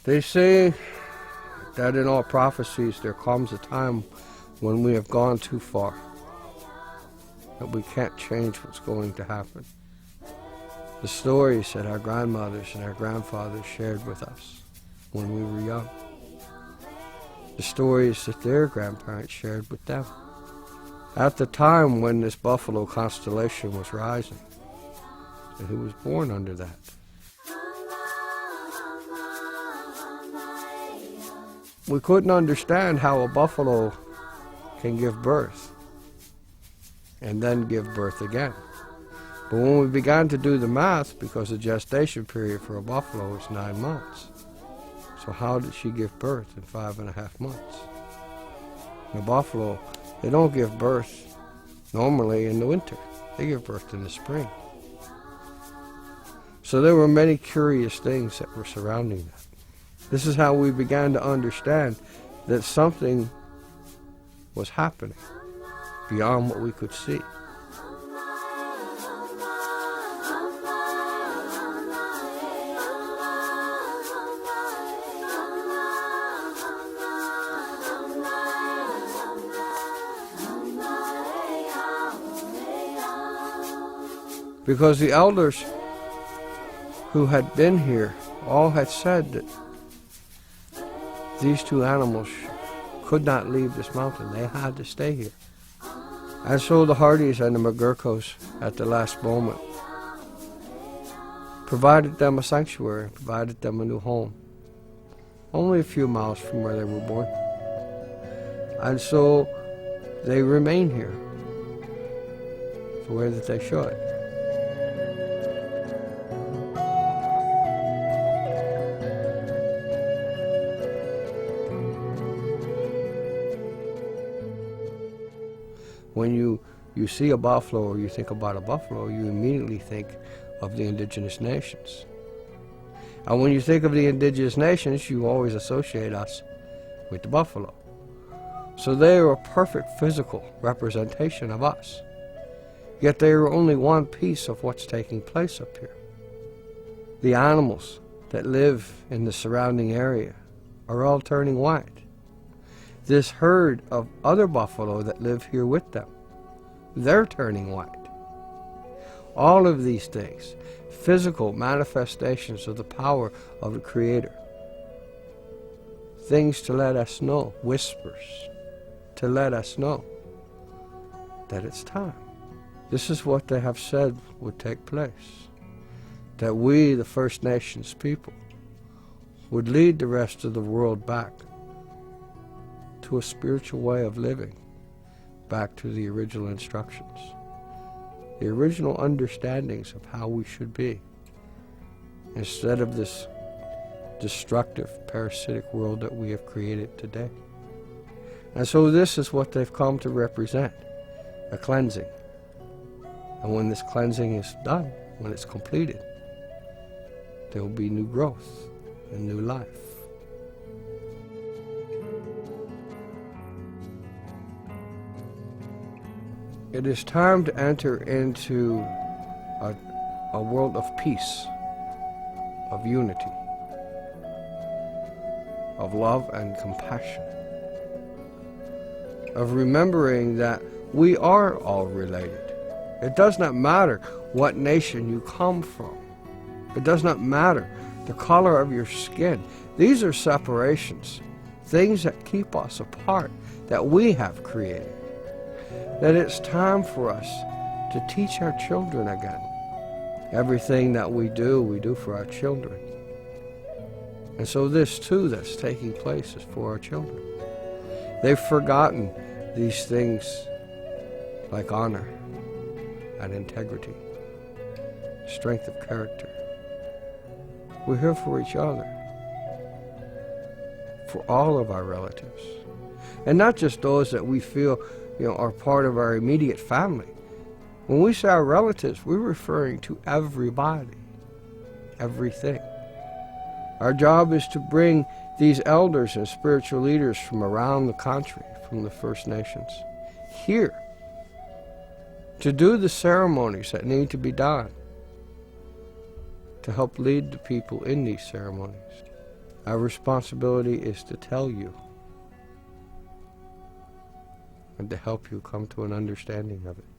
They say that in all prophecies there comes a time when we have gone too far, that we can't change what's going to happen. The stories that our grandmothers and our grandfathers shared with us when we were young, the stories that their grandparents shared with them, at the time when this buffalo constellation was rising, and who was born under that. We couldn't understand how a buffalo can give birth and then give birth again. But when we began to do the math, because the gestation period for a buffalo is 9 months, so how did she give birth in 5.5 months? The buffalo, they don't give birth normally in the winter. They give birth in the spring. So there were many curious things that were surrounding that. This is how we began to understand that something was happening beyond what we could see. Because the elders who had been here all had said that these two animals could not leave this mountain. They had to stay here. And so the Hardys and the McGurkos at the last moment provided them a sanctuary, provided them a new home, only a few miles from where they were born. And so they remain here the way that they should. When you see a buffalo or you think about a buffalo, you immediately think of the indigenous nations. And when you think of the indigenous nations, you always associate us with the buffalo. So they are a perfect physical representation of us. Yet they are only one piece of what's taking place up here. The animals that live in the surrounding area are all turning white. This herd of other buffalo that live here with them, they're turning white. All of these things, physical manifestations of the power of the Creator. Things to let us know, whispers, to let us know that it's time. This is what they have said would take place. That we, the First Nations people, would lead the rest of the world back to a spiritual way of living, back to the original instructions, the original understandings of how we should be, instead of this destructive, parasitic world that we have created today. And so this is what they've come to represent, a cleansing. And when this cleansing is done, when it's completed, there will be new growth and new life. It is time to enter into a world of peace, of unity, of love and compassion, of remembering that we are all related. It does not matter what nation you come from. It does not matter the color of your skin. These are separations, things that keep us apart, that we have created. That it's time for us to teach our children again. Everything that we do for our children. And so this too that's taking place is for our children. They've forgotten these things like honor and integrity, strength of character. We're here for each other, for all of our relatives. And not just those that we feel are part of our immediate family. When we say our relatives, we're referring to everybody, everything. Our job is to bring these elders and spiritual leaders from around the country, from the First Nations, here to do the ceremonies that need to be done, to help lead the people in these ceremonies. Our responsibility is to tell you and to help you come to an understanding of it.